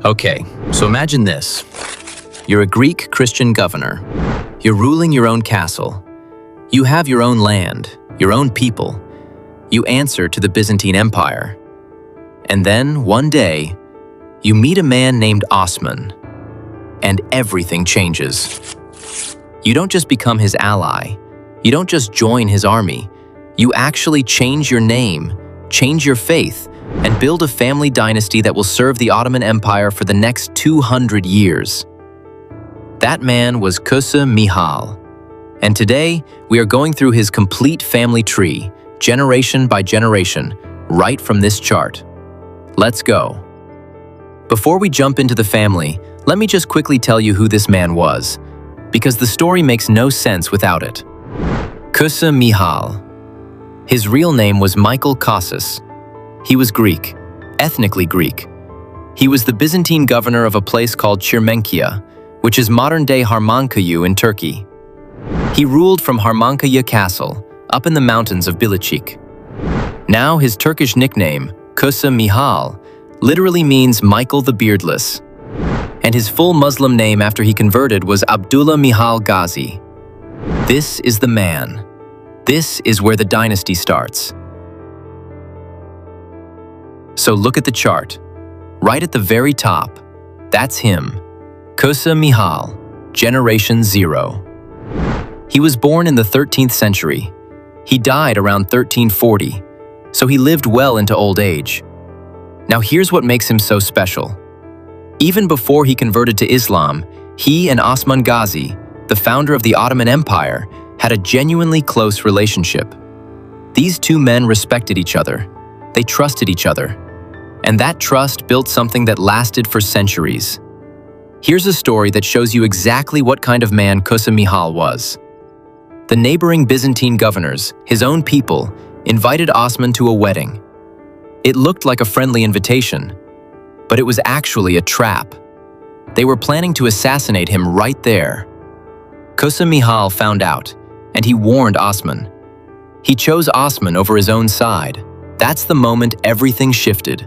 Okay, so imagine this. You're a Greek Christian governor. You're ruling your own castle. You have your own land, your own people. You answer to the Byzantine Empire. And then, one day, you meet a man named Osman, and everything changes. You don't just become his ally. You don't just join his army. You actually change your name, change your faith, and build a family dynasty that will serve the Ottoman Empire for the next 200 years. That man was Köse Mihal, and today we are going through his complete family tree, generation by generation, right from this chart. Let's go. Before we jump into the family, let me just quickly tell you who this man was, because the story makes no sense without it. Köse Mihal. His real name was Mikhael Kosses. He was Greek, ethnically Greek. He was the Byzantine governor of a place called Çermenköy, which is modern-day �𝐤𝐻𝐼𝐬 in Turkey. He ruled from �𝐤𝐼𝐬𝐿 Castle, up in the mountains of Bilecik. Now his Turkish nickname, Köse Mihal, literally means Michael the Beardless. And his full Muslim name after he converted was Abdullah Mihal Ghazi. This is the man. This is where the dynasty starts. So look at the chart. Right at the very top, that's him, Köse Mihal, Generation 0. He was born in the 13th century. He died around 1340, so he lived well into old age. Now here's what makes him so special. Even before he converted to Islam, he and Osman Gazi, the founder of the Ottoman Empire, had a genuinely close relationship. These two men respected each other. They trusted each other. And that trust built something that lasted for centuries. Here's a story that shows you exactly what kind of man Köse Mihal was. The neighboring Byzantine governors, his own people, invited Osman to a wedding. It looked like a friendly invitation, but it was actually a trap. They were planning to assassinate him right there. Köse Mihal found out, and he warned Osman. He chose Osman over his own side. That's the moment everything shifted.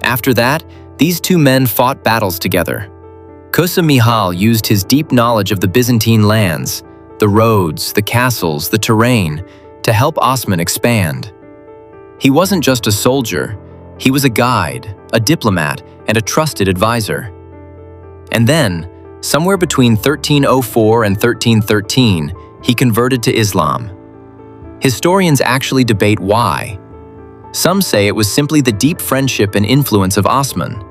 After that, these two men fought battles together. Köse Mihal used his deep knowledge of the Byzantine lands, the roads, the castles, the terrain, to help Osman expand. He wasn't just a soldier, he was a guide, a diplomat, and a trusted advisor. And then, somewhere between 1304 and 1313, he converted to Islam. Historians actually debate why. Some say it was simply the deep friendship and influence of Osman.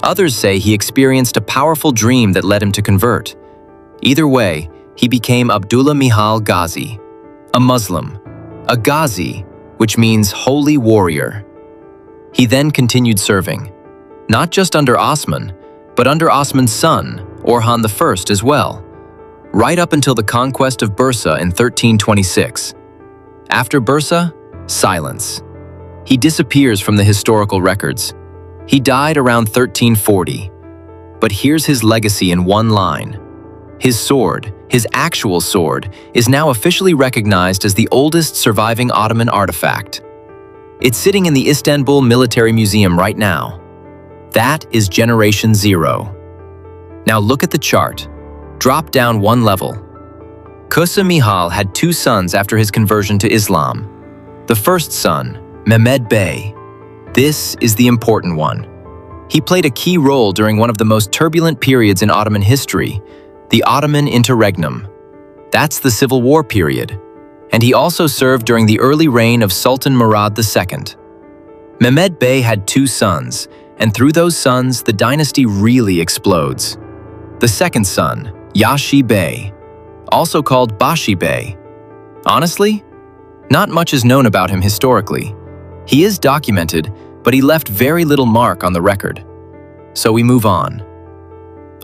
Others say he experienced a powerful dream that led him to convert. Either way, he became Abdullah Mihal Ghazi, a Muslim, a Ghazi, which means holy warrior. He then continued serving, not just under Osman, but under Osman's son, Orhan I as well, right up until the conquest of Bursa in 1326. After Bursa, silence. He disappears from the historical records. He died around 1340. But here's his legacy in one line. His sword, his actual sword, is now officially recognized as the oldest surviving Ottoman artifact. It's sitting in the Istanbul Military Museum right now. That is Generation 0. Now look at the chart. Drop down one level. Köse Mihal had two sons after his conversion to Islam. The first son, Mehmed Bey. This is the important one. He played a key role during one of the most turbulent periods in Ottoman history, the Ottoman Interregnum. That's the Civil War period. And he also served during the early reign of Sultan Murad II. Mehmed Bey had two sons, and through those sons, the dynasty really explodes. The second son, Yashi Bey, also called Bashi Bey. Honestly, not much is known about him historically. He is documented, but he left very little mark on the record. So we move on.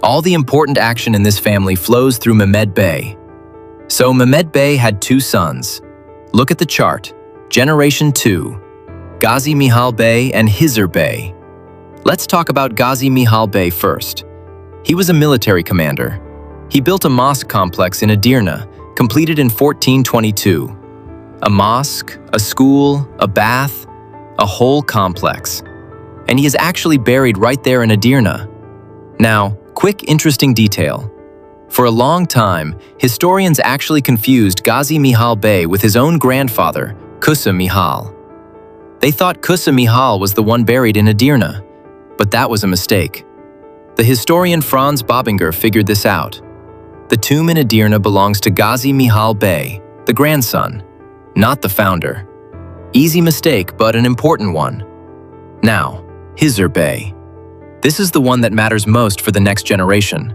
All the important action in this family flows through Mehmed Bey. So Mehmed Bey had two sons. Look at the chart. Generation 2. Ghazi Mihal Bey and Hizr Bey. Let's talk about Ghazi Mihal Bey first. He was a military commander. He built a mosque complex in Edirne, completed in 1422. A mosque, a school, a bath, a whole complex. and he is actually buried right there in Edirne. Now, quick interesting detail. For a long time, historians actually confused Gazi Mihal Bey with his own grandfather, Köse Mihal. They thought Köse Mihal was the one buried in Edirne, but that was a mistake. The historian Franz Bobinger figured this out. The tomb in Edirne belongs to Gazi Mihal Bey, the grandson, not the founder. Easy mistake, but an important one. Now, 𝐢𝐬𝐬𝐻𝐸 Bey. This is the one that matters most for the next generation.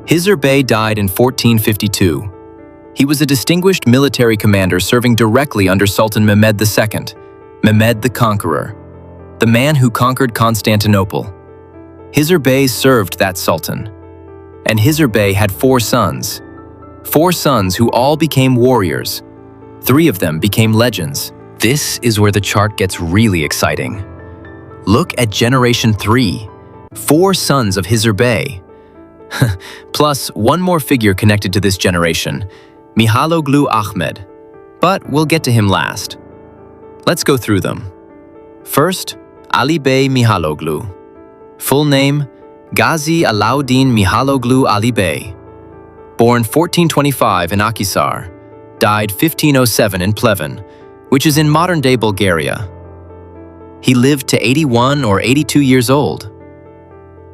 𝐢𝐬𝐬𝐻𝐸 Bey died in 1452. He was a distinguished military commander serving directly under Sultan Mehmed II, Mehmed the Conqueror, the man who conquered Constantinople. 𝐢𝐬𝐬𝐻𝐸 Bey served that sultan. And 𝐢𝐬𝐬𝐻𝐸 Bey had four sons who all became warriors. 3 of them became legends. This is where the chart gets really exciting. Look at generation 3, 4 sons of 𝐢𝐬𝐻𝐸 Bey. Plus, one more figure connected to this generation, Mihaloğlu Ahmed. But we'll get to him last. Let's go through them. First, Ali Bey Mihaloğlu. Full name, Gazi Alauddin Mihaloğlu Ali Bey. Born 1425 in Akhisar, died 1507 in Pleven, which is in modern-day Bulgaria. He lived to 81 or 82 years old.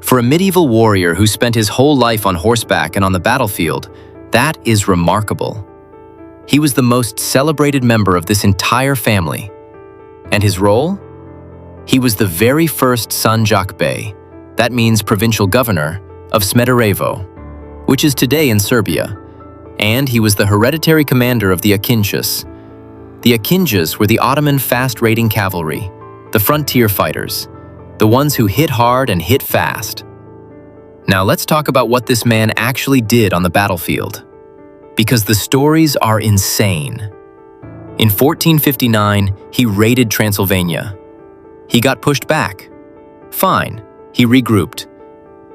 For a medieval warrior who spent his whole life on horseback and on the battlefield, that is remarkable. He was the most celebrated member of this entire family. And his role? He was the very first Sanjak Bey, that means provincial governor, of Smederevo, which is today in Serbia. And he was the hereditary commander of the Akıncıs. The Akıncıs were the Ottoman fast-raiding cavalry, the frontier fighters, the ones who hit hard and hit fast. Now let's talk about what this man actually did on the battlefield, because the stories are insane. In 1459, he raided Transylvania. He got pushed back. Fine, he regrouped.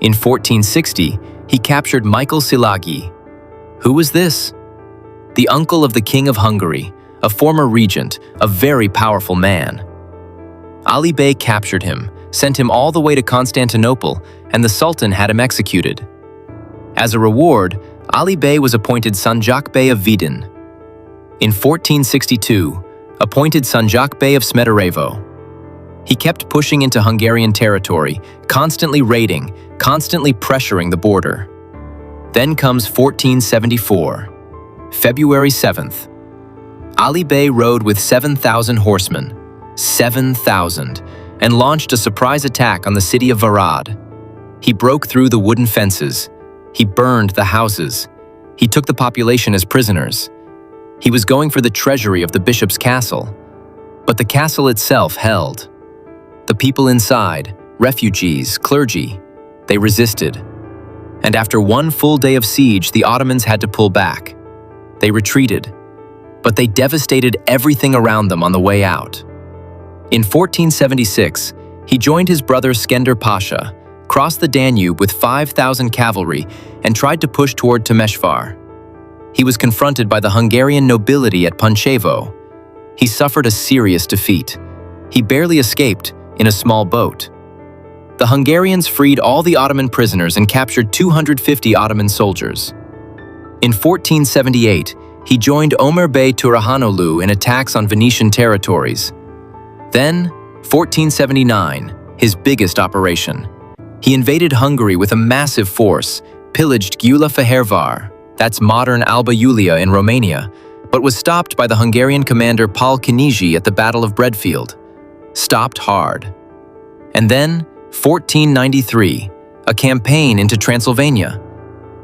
In 1460, he captured Mikhael Kosses. Who was this? The uncle of the King of Hungary, a former regent, a very powerful man. Ali Bey captured him, sent him all the way to Constantinople, and the Sultan had him executed. As a reward, Ali Bey was appointed Sanjak Bey of Vidin. In 1462, appointed Sanjak Bey of Smederevo. He kept pushing into Hungarian territory, constantly raiding, constantly pressuring the border. Then comes 1474, February 7th. Ali Bey rode with 7,000 horsemen, 7,000, and launched a surprise attack on the city of Varad. He broke through the wooden fences. He burned the houses. He took the population as prisoners. He was going for the treasury of the bishop's castle. But the castle itself held. The people inside, refugees, clergy, they resisted. And after one full day of siege, the Ottomans had to pull back. They retreated, but they devastated everything around them on the way out. In 1476, he joined his brother Skender Pasha, crossed the Danube with 5,000 cavalry, and tried to push toward Temeshvar. He was confronted by the Hungarian nobility at Pančevo. He suffered a serious defeat. He barely escaped in a small boat. The Hungarians freed all the Ottoman prisoners and captured 250 Ottoman soldiers. In 1478, he joined Ömer Bey Turhanoglu in attacks on Venetian territories. Then, 1479, his biggest operation. He invaded Hungary with a massive force, pillaged Gyulafehérvár, that's modern Alba Iulia in Romania, but was stopped by the Hungarian commander Paul Kinizsi at the Battle of Bredfield. Stopped hard. And then, 1493, a campaign into Transylvania.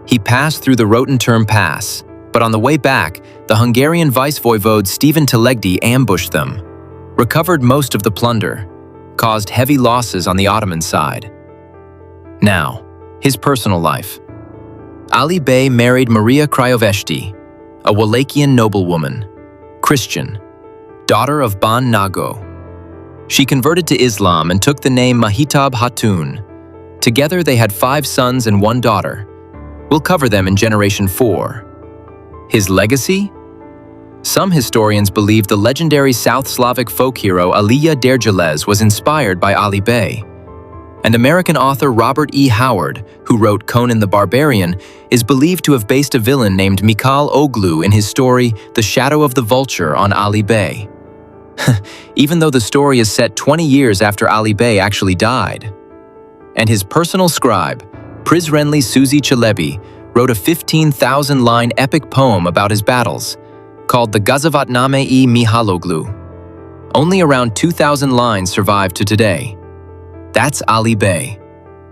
He passed through the Rotenturm Pass, but on the way back, the Hungarian vice-voivode Stephen Telegdi ambushed them, recovered most of the plunder, caused heavy losses on the Ottoman side. Now, his personal life. Ali Bey married Maria Craiovesti, a Wallachian noblewoman, Christian, daughter of Ban Nago. She converted to Islam and took the name Mahitab Hatun. Together they had 5 sons and 1 daughter. We'll cover them in generation 4. His legacy? Some historians believe the legendary South Slavic folk hero 𝐸𝐬𝐬𝐿 𝐠 was inspired by Ali Bey. And American author Robert E. Howard, who wrote Conan the Barbarian, is believed to have based a villain named Mikhael Kosses in his story The Shadow of the Vulture on Ali Bey. Even though the story is set 20 years after Ali Bey actually died. And his personal scribe, Prizrenli Suzy Çelebi, wrote a 15,000-line epic poem about his battles, called the Gazivatname-i Mihaloğlu. Only around 2,000 lines survive to today. That's Ali Bey,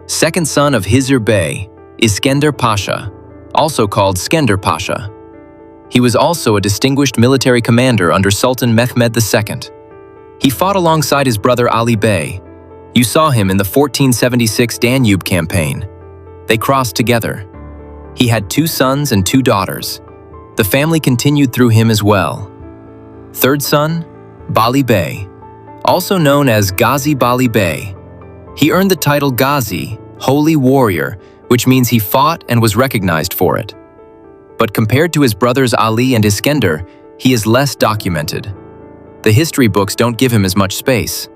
second son of Hizr Bey, Iskender Pasha, also called Skender Pasha. He was also a distinguished military commander under Sultan Mehmed II. He fought alongside his brother Ali Bey. You saw him in the 1476 Danube campaign. They crossed together. He had 2 sons and 2 daughters. The family continued through him as well. Third son, Bali Bey, also known as Gazi Bali Bey. He earned the title Gazi, Holy Warrior, which means he fought and was recognized for it. But compared to his brothers Ali and Iskender, he is less documented. The history books don't give him as much space.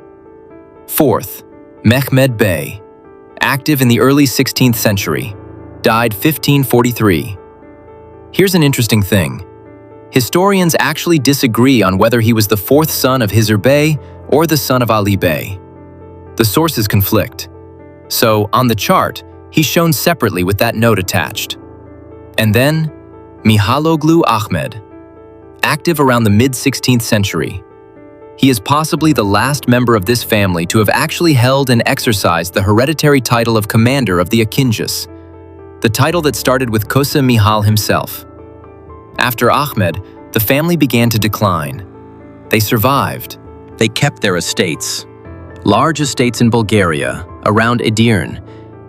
Fourth, Mehmed Bey, active in the early 16th century, died 1543. Here's an interesting thing. Historians actually disagree on whether he was the 4th son of Hizr Bey or the son of Ali Bey. The sources conflict. So, on the chart, he's shown separately with that note attached. And then, Mihaloğlu Ahmed, active around the mid-16th century. He is possibly the last member of this family to have actually held and exercised the hereditary title of commander of the 𝐼𝐭𝐥, the title that started with Köse Mihal himself. After Ahmed, the family began to decline. They survived. They kept their estates. Large estates in Bulgaria, around Edirne,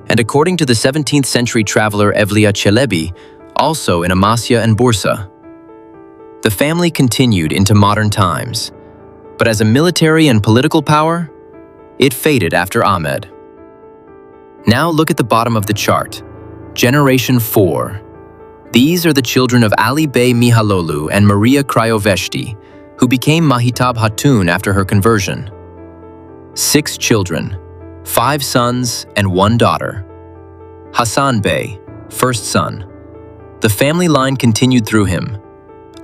and according to the 17th century traveler Evliya Çelebi, also in Amasya and Bursa. The family continued into modern times, but as a military and political power, it faded after Ahmed. Now look at the bottom of the chart, Generation 4. These are the children of Ali Bey Mihaloğlu and Maria Craioveshti, who became Mahitab Hatun after her conversion. 6 children, 5 sons and 1 daughter. Hasan Bey, first son. The family line continued through him.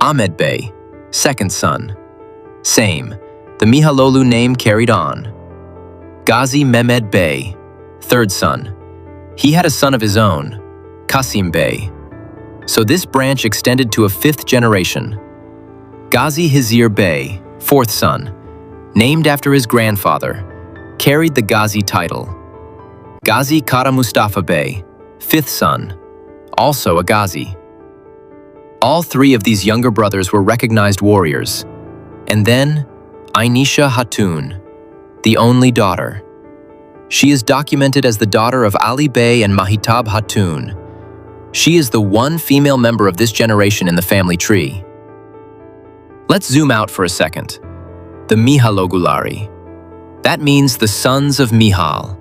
Ahmed Bey, second son. Same, the Mihaloğlu name carried on. Gazi Mehmed Bey, third son. He had a son of his own, Kasim Bey. So this branch extended to a 5th generation. Gazi Hizr Bey, 4th son, named after his grandfather, carried the Gazi title. Gazi Kara Mustafa Bey, 5th son, also a Gazi. All 3 of these younger brothers were recognized warriors. And then, Aynisha Hatun, the only daughter. She is documented as the daughter of Ali Bey and Mahitab Hatun. She is the one female member of this generation in the family tree. Let's zoom out for a second. The Mihaloğulları. That means the sons of Mihal,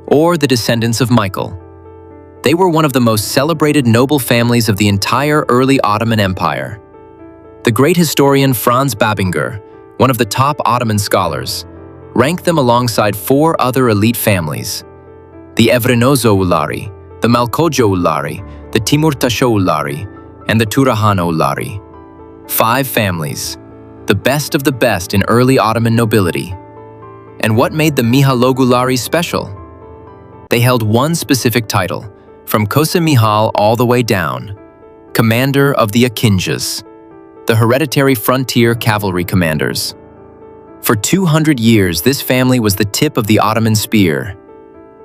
or the descendants of Michael. They were one of the most celebrated noble families of the entire early Ottoman Empire. The great historian Franz Babinger, one of the top Ottoman scholars, ranked them alongside 4 other elite families: the Evrenoğulları, the Malkoçoğulları, the Timurtaşoğulları, and the Turahanoğulları. 5 families, the best of the best in early Ottoman nobility. And what made the Mihaloğulları special? They held one specific title, from Köse Mihal all the way down, commander of the 𝐼𝐭𝐥, the hereditary frontier cavalry commanders. For 200 years, this family was the tip of the Ottoman spear.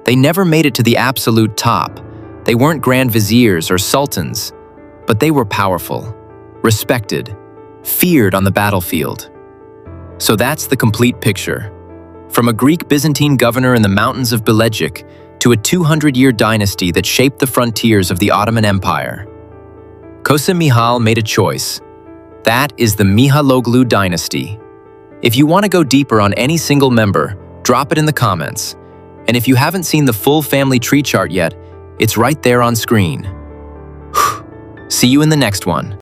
They never made it to the absolute top. They weren't grand viziers or sultans, but they were powerful, respected, feared on the battlefield. So that's the complete picture. From a Greek Byzantine governor in the mountains of Bilegic to a 200-year dynasty that shaped the frontiers of the Ottoman Empire. Köse Mihal made a choice. That is the Mihaloğlu dynasty. If you want to go deeper on any single member, drop it in the comments. And if you haven't seen the full family tree chart yet, it's right there on screen. See you in the next one.